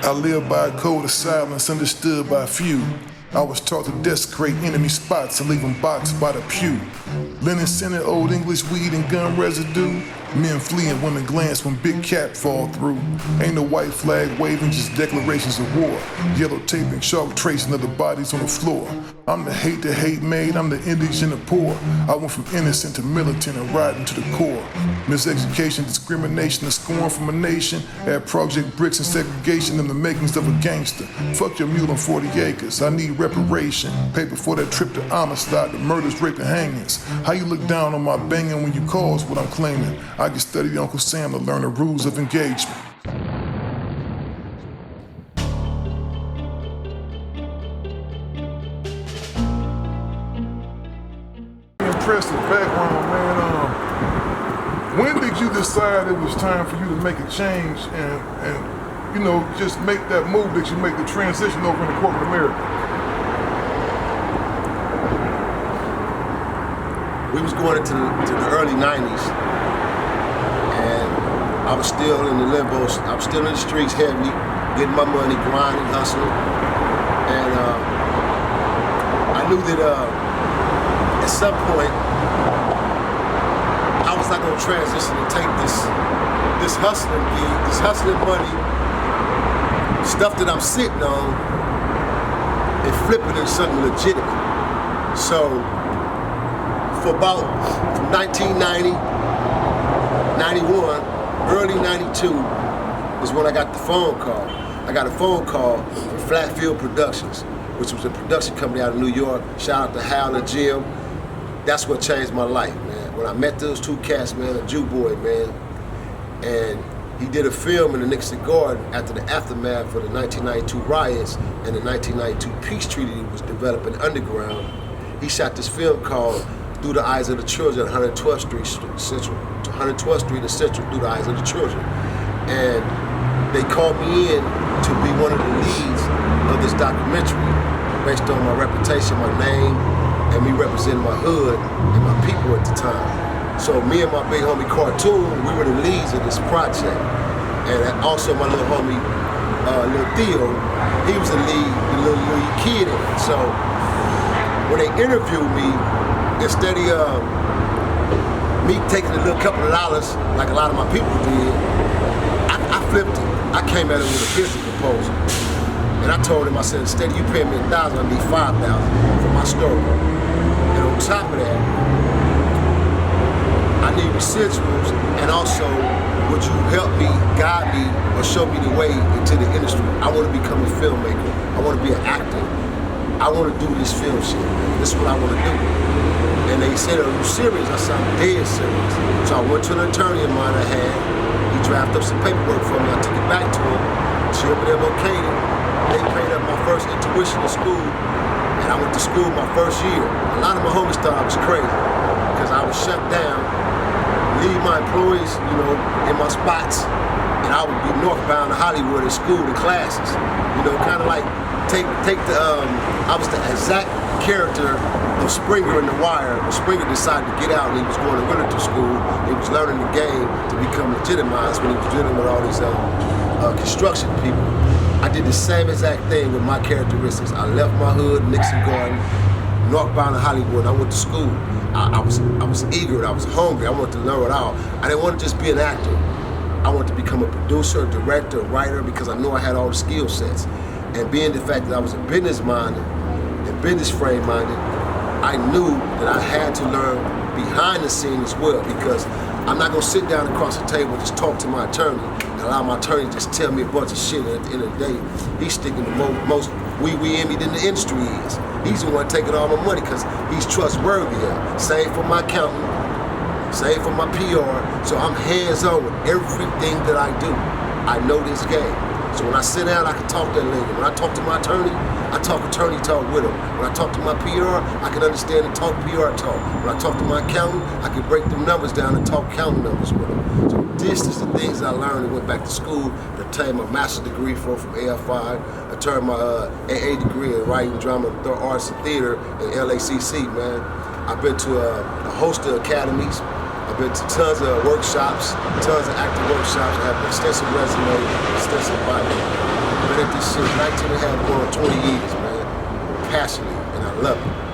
I live by a code of silence understood by few. I was taught to desecrate enemy spots and leave them boxed by the pew. Linen scented old English weed and gun residue. Men flee and women glance when big cat fall through. Ain't no white flag waving, just declarations of war. Yellow taping, sharp tracing of the bodies on the floor. I'm the hate made, I'm the indigent and poor. I went from innocent to militant and riding to the core. Miseducation, discrimination, and scorn from a nation. Add project bricks and segregation in the makings of a gangster. Fuck your mule and 40 acres, I need reparation. Pay before that trip to Amistad, the murders, rape, and hangings. How you look down on my banging when you cause what I'm claiming? I can study Uncle Sam to learn the rules of engagement. Impressive background, man. When did you decide it was time for you to make a change and you know, just make that move that you make the transition over into corporate America? We was going into the early 90s, and I was still in the limbo. I was still in the streets heavily, getting my money, grinding, hustling. And I knew that at some point, I was not gonna transition and take this hustling gig, this hustling money, stuff that I'm sitting on, and flip it into something legitimate. So, for about from 1990, 91, early 92 is when I got the phone call. I got a phone call from Flatfield Productions, which was a production company out of New York. Shout out to Hal and Jim. That's what changed my life, man. When I met those two cats, man, a Jew boy, man, and he did a film in the Nixon Garden after the aftermath of the 1992 riots and the 1992 peace treaty that was developing underground. He shot this film called Through the Eyes of the Children, 112th Street Central, 112th Street and Central, Through the Eyes of the Children. And they called me in to be one of the leads of this documentary based on my reputation, my name, and me representing my hood and my people at the time. So me and my big homie Cartoon, we were the leads of this project. And also my little homie, Lil Theo, he was the lead, the little kid in it. So when they interviewed me, instead of me taking a little couple of dollars, like a lot of my people did, I flipped it. I came at it with a business proposal. And I told him, I said, instead of you paying me $1,000, I need $5,000 for my story. And on top of that, I need residuals, and also, would you help me, guide me, or show me the way into the industry? I want to become a filmmaker. I want to be an actor. I want to do this film shit. This is what I want to do. And they said, are you serious? I said, I'm dead serious. So I went to an attorney of mine I had. He drafted up some paperwork for me. I took it back to him. Chilled with them, okayed it. They paid up my first tuition in school. And I went to school my first year. A lot of my homies thought I was crazy because I was shut down, leave my employees, you know, in my spots, and I would be northbound to Hollywood in school and classes. You know, kind of like take the, I was the exact character of Springer in The Wire. When Springer decided to get out and he was going to Winterton School, he was learning the game to become legitimized when he was dealing with all these construction people. I did the same exact thing with my characteristics. I left my hood, Nixon Garden, northbound to Hollywood. I went to school. I was eager, I was hungry, I wanted to learn it all. I didn't want to just be an actor. I wanted to become a producer, a director, a writer, because I knew I had all the skill sets. And being the fact that I was a business-minded and business frame-minded, I knew that I had to learn behind the scenes as well, because I'm not gonna sit down across the table and just talk to my attorney and allow my attorney to just tell me a bunch of shit, and at the end of the day, he's sticking the most in me than the industry is. He's the one taking all my money because he's trustworthy. Same for my accountant, same for my PR. So I'm hands-on with everything that I do. I know this game. So when I sit down, I can talk that language. When I talk to my attorney, I talk attorney talk with him. When I talk to my PR, I can understand and talk PR talk. When I talk to my accountant, I can break them numbers down and talk counting numbers with him. So this is the things I learned and went back to school to obtain my master's degree from AFI. I turned my AA degree in writing, drama, arts, and theater in LACC, man. I've been to a host of academies. I've been to tons of workshops, tons of acting workshops. I have an extensive resume, extensive bio. I've been at this shit 19 and a half, going 20 years, man. Passionately, and I love it.